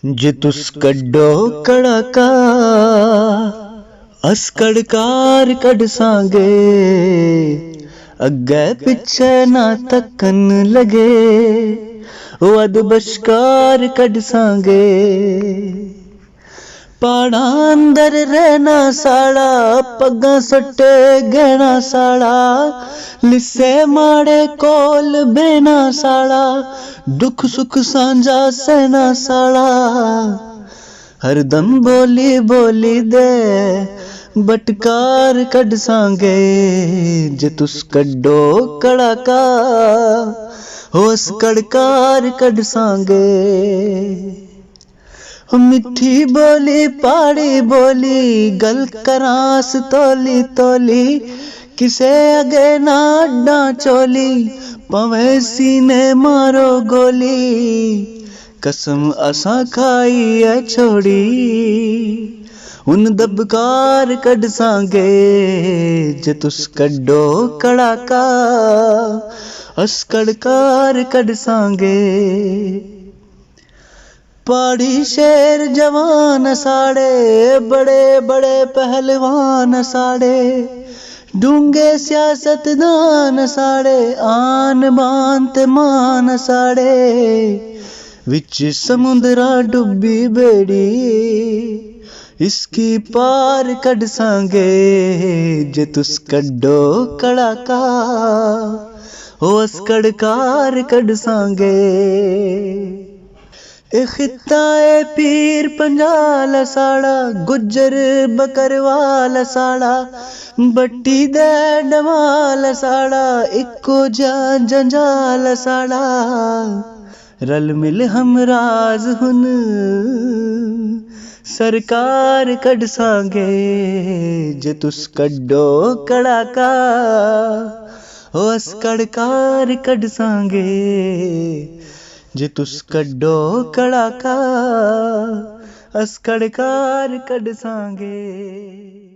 जे तुस कड्डो कड़ाका अस कड़कार कड़ सांगे, अग्गे पिछे ना तकन लगे, ओ अद बशकार कड़ सांगे। पहाड़ा अंदर रहना साड़ा, पग्गा सट्टे गहना साड़ा, लिसे माड़े कोल बेना साड़ा, दुख सुख सांझा सहना साड़ा। हरदम बोली बोली दे बटकार कड़ सांगे, जे तुस कड्डो कड़ाका होस कड़कार कड़ सांगे। मिठी बोली पहाड़ी बोली गल करास तोली तोली, किसे अगे ना अड्डा चोली, पवे सीने मारो गोली, कसम असा खाई है छोड़ी, उन दबकार कड़ सांगे, जे तुस कड्डो कड़ाका अस कड़कार कड़ सांगे। पहाड़ी शेर जवान साड़े, बड़े बड़े पहलवान साड़े, डूंगे सियासतदान साड़े, आन बान ते मान साड़े, विच समुंदरा डुब्बी बेड़ी, इसकी पार कड़ सांगे, जे तुस कड्डो कड़ाका होस कड़कार कड़ सांगे। खिता ए पीर पंजाल साड़ा, गुज्जर बकरवाल साड़ा, बट्टी दे डमाल साड़ा, इको जा जंजाल साड़ा, रल मिल हमराज हुन सरकार कड़ सांगे, जे तुस कड्डो कड़ाका होस कड़कार कड़ सांगे, जे तुस कड्डो कड़ाका अस कड़कार कड़ सांगे।